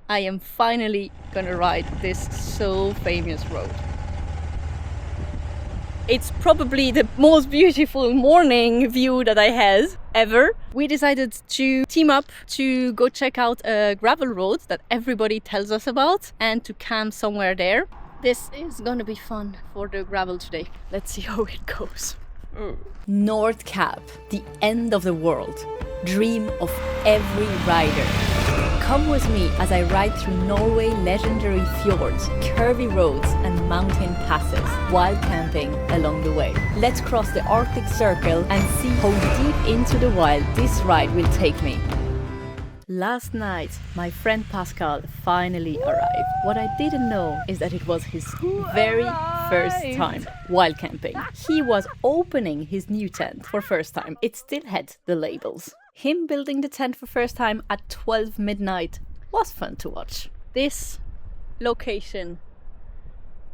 I am finally gonna ride this so famous road. It's probably the most beautiful morning view that I had ever. We decided to team up to go check out a gravel road that everybody tells us about and to camp somewhere there. This is gonna be fun for the gravel today. Let's see how it goes. North Cap, the end of the world. Dream of every rider. Come with me as I ride through Norway legendary fjords, curvy roads and mountain passes, while camping along the way. Let's cross the Arctic Circle and see how deep into the wild this ride will take me. Last night, my friend Pascal finally arrived. What I didn't know is that it was his very first time wild camping. He was opening his new tent for first time. It still had the labels. Him building the tent for first time at 12 midnight was fun to watch. This location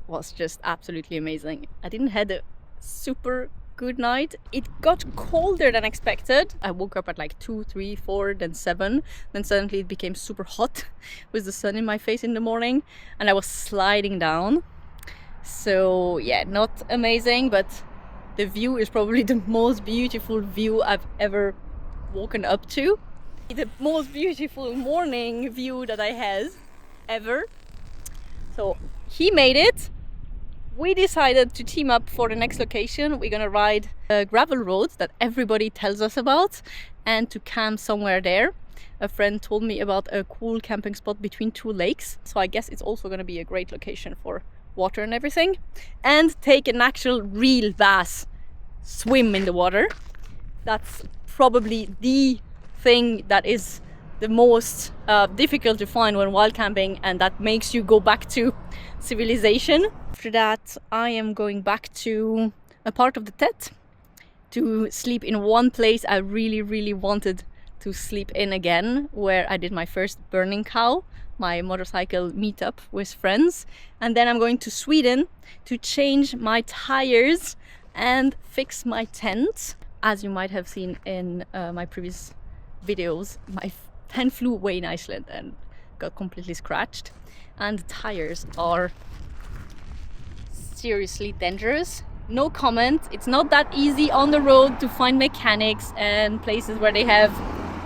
was just absolutely amazing. I didn't have a super good night. It got colder than expected. I woke up at like 2, 3, 4, then 7. Then suddenly it became super hot with the sun in my face in the morning and I was sliding down. So yeah, not amazing, but the view is probably the most beautiful view I've ever woken up to. The most beautiful morning view that I had ever. So he made it. We decided to team up for the next location. We're gonna ride a gravel road that everybody tells us about and to camp somewhere there. A friend told me about a cool camping spot between 2 lakes. So I guess it's also gonna be a great location for water and everything. And take an actual real bass swim in the water. That's probably the thing that is the most difficult to find when wild camping, and that makes you go back to civilization. After that, I am going back to a part of the tent to sleep in one place I really wanted to sleep in again, where I did my first burning cow, my motorcycle meetup with friends. And then I'm going to Sweden to change my tires and fix my tent. As you might have seen in my previous videos, my tent flew away in Iceland and got completely scratched. And the tires are seriously dangerous. No comment. It's not that easy on the road to find mechanics and places where they have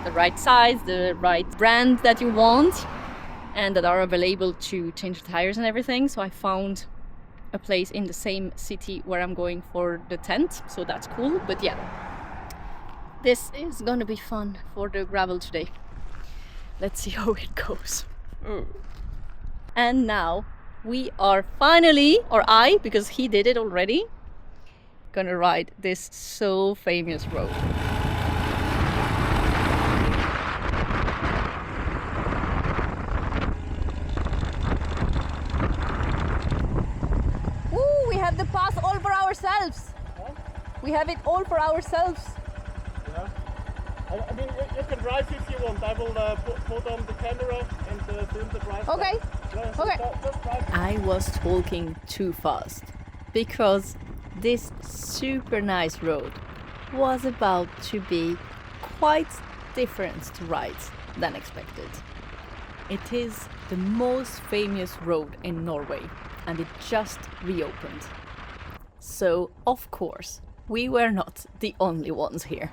the right size, the right brand that you want, and that are available to change the tires and everything. So I found a place in the same city where I'm going for the tent, so that's cool. But yeah, this is gonna be fun for the gravel today. Let's see how it goes. And now we are finally, or I, because he did it already, gonna ride this so famous road. Ooh, we have the pass all for ourselves. Huh? We have it all for ourselves. Yeah. I mean, you can drive if you want. I will put on the camera and film the drive. Okay. Yeah, so Okay. just drive. I was talking too fast because this super nice road was about to be quite different to ride than expected. It is the most famous road in Norway and it just reopened. So, of course, we were not the only ones here.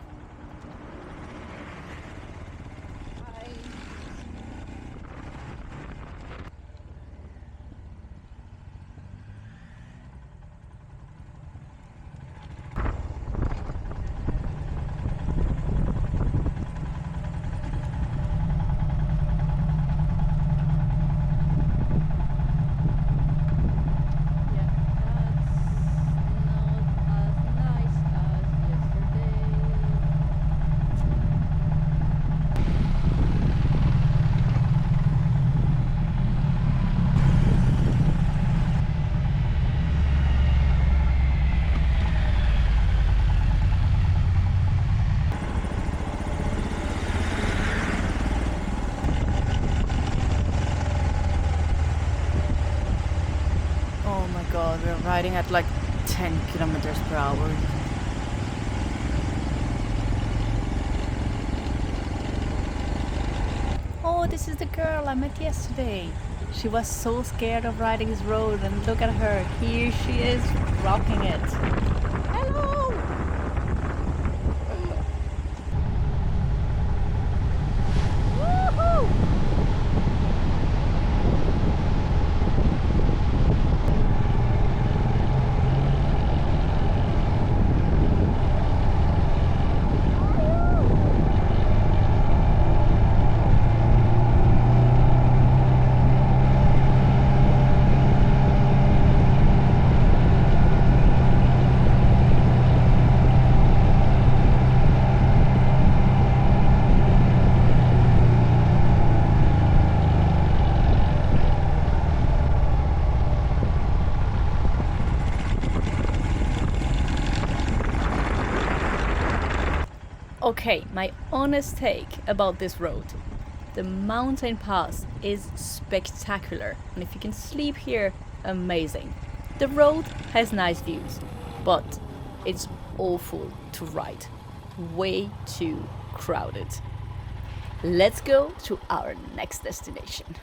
God, we're riding at like 10 kilometers per hour. Oh, oh, this is the girl I met yesterday. She was so scared of riding this road, and look at her. Here she is, rocking it. Hello! Woohoo! Okay, my honest take about this road. The mountain pass is spectacular, and if you can sleep here, amazing. The road has nice views, but it's awful to ride. Way too crowded. Let's go to our next destination.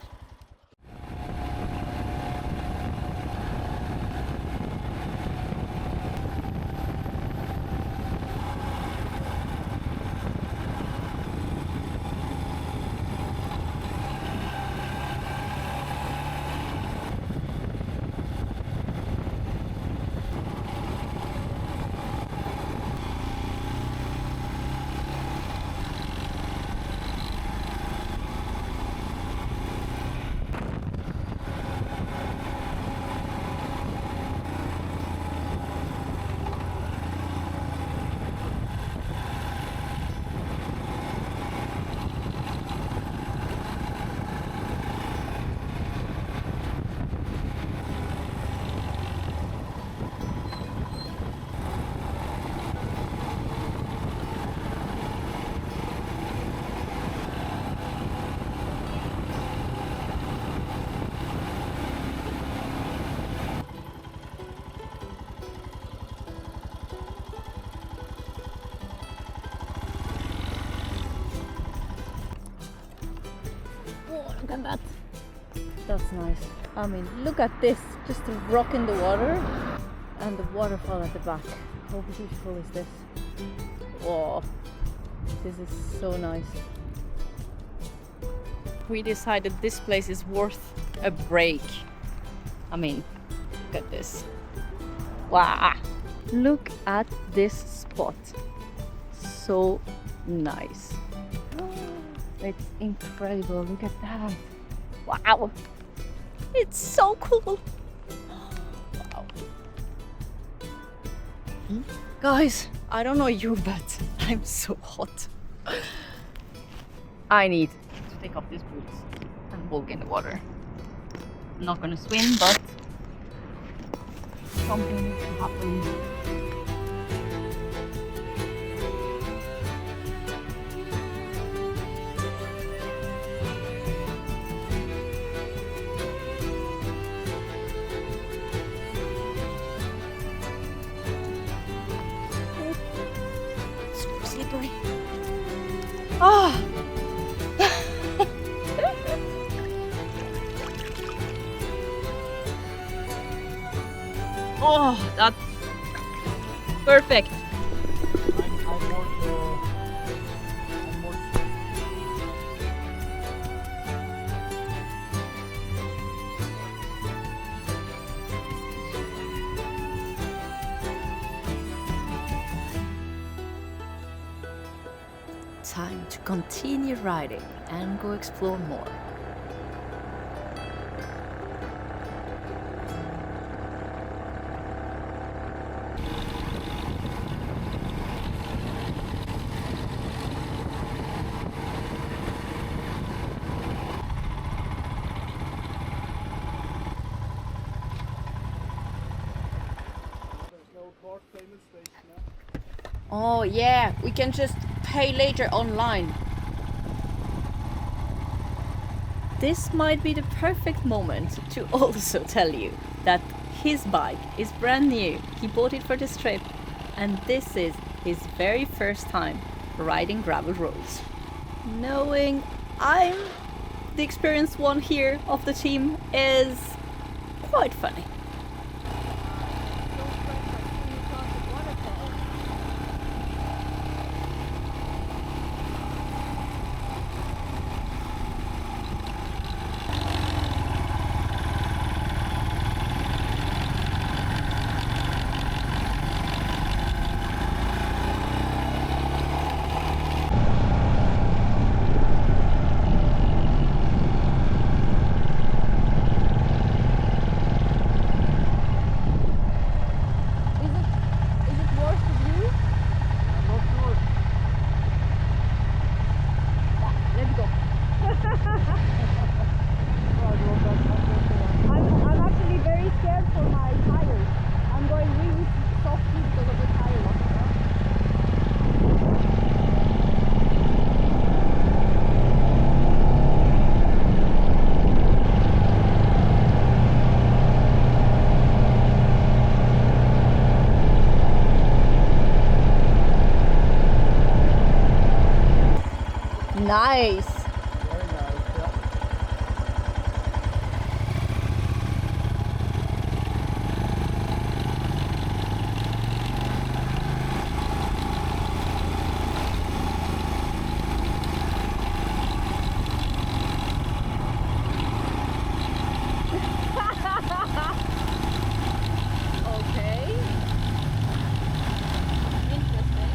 Look at that. That's nice. I mean, look at this. Just a rock in the water and the waterfall at the back. How beautiful is this? Whoa. This is so nice. We decided this place is worth a break. I mean, look at this. Wow. Look at this spot. So nice. It's incredible. Look at that. Wow. It's so cool. Wow. Guys, I don't know you, but I'm so hot. I need to take off these boots and walk in the water. I'm not gonna swim, but something needs to happen. Slippery. Oh. Oh, that's perfect. Time to continue riding and go explore more. Oh yeah, we can just pay later online. This might be the perfect moment to also tell you that his bike is brand new. He bought it for this trip, and this is his very first time riding gravel roads. Knowing I'm the experienced one here of the team, is quite funny. Nice. Very nice, yeah. Okay. Interesting.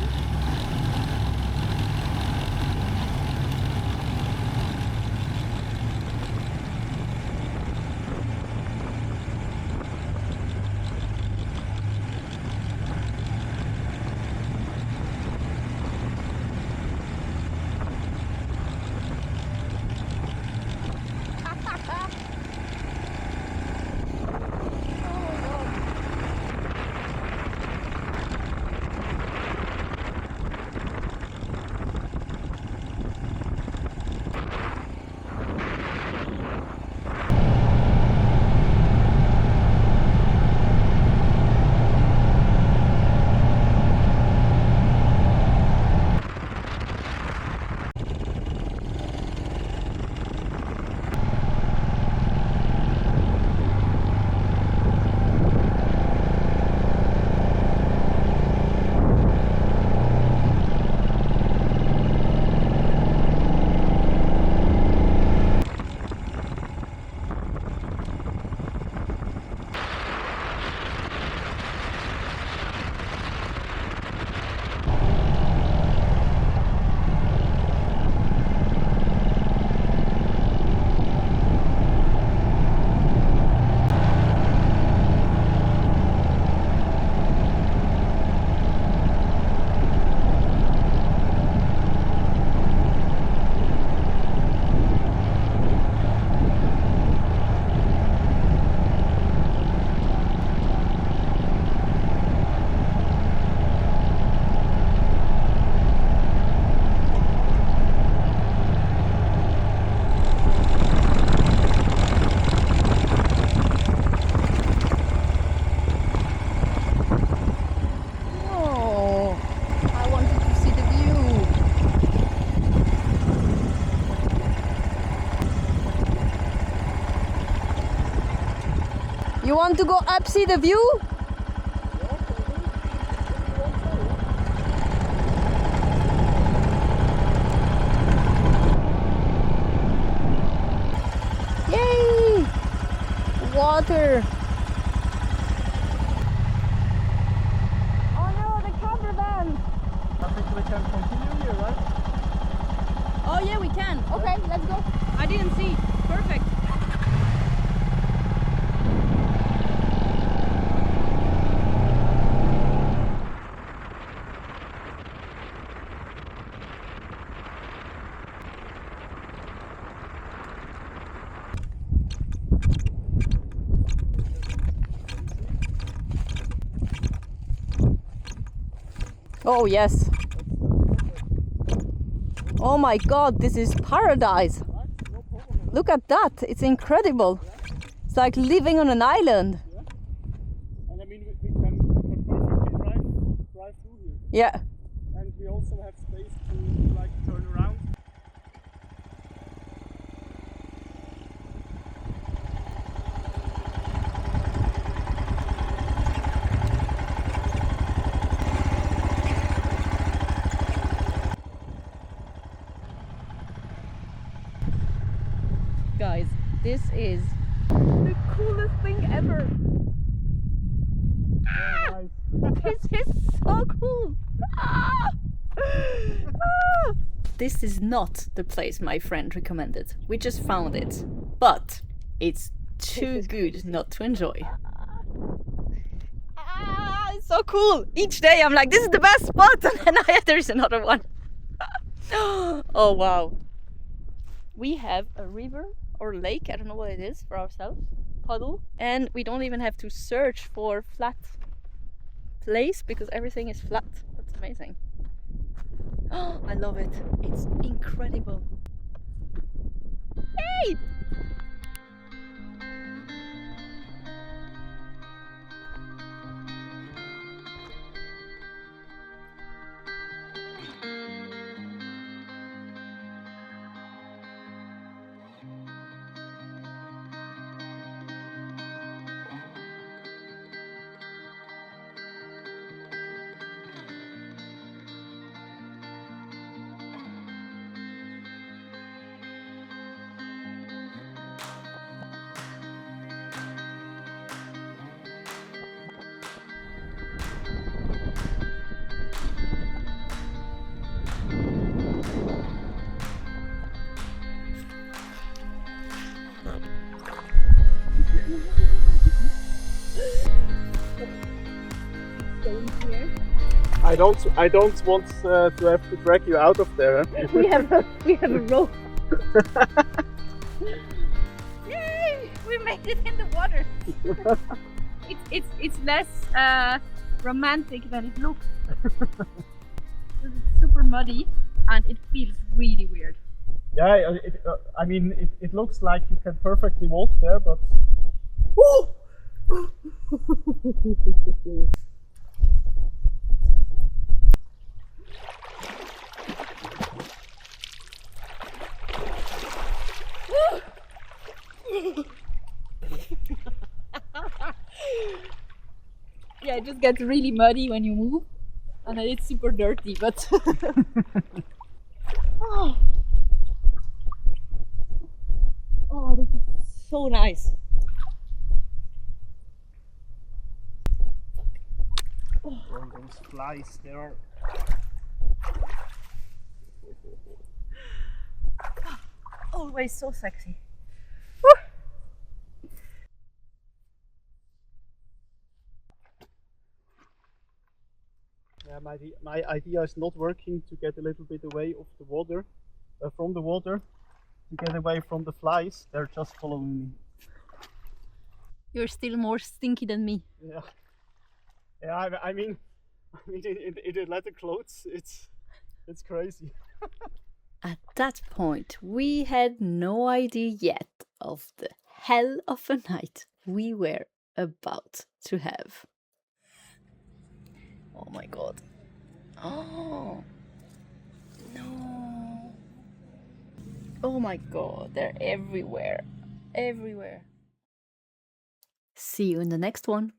You want to go up, see the view? Yay! Water! Oh no, the cover band! I think we can continue here, right? Oh yeah, we can. Okay, let's go. I didn't see. Perfect. Oh yes. Oh my god, this is paradise. Look at that, it's incredible. It's like living on an island. Yeah. And I mean, we can perfectly drive through here. Yeah. And we also have space to like turn around. This is the coolest thing ever. Very nice. This is so cool. Ah! Ah! This is not the place my friend recommended. We just found it, but it's too good not to enjoy. Ah, it's so cool. Each day I'm like, this is the best spot, and then there's another one. Oh wow. We have a river or lake, I don't know what it is, for ourselves, puddle, and we don't even have to search for flat place because everything is flat. That's amazing. Oh, I love it. It's incredible. Hey! I don't want to have to drag you out of there. Huh? We have a rope. Yay! We made it in the water. It's less romantic than it looks. It's super muddy and it feels really weird. Yeah, I mean, it looks like you can perfectly walk there, but... Yeah, it just gets really muddy when you move, and then it's super dirty, but... Oh. Oh, this is so nice. Oh, those flies, they are... Always so sexy. Yeah, my idea is not working to get a little bit away of the water, from the water, to get away from the flies. They're just following me. You're still more stinky than me. Yeah. Yeah, I mean in the leather clothes, it's crazy. At that point, we had no idea yet of the hell of a night we were about to have. Oh my god. Oh no. Oh my god, they're everywhere. Everywhere. See you in the next one.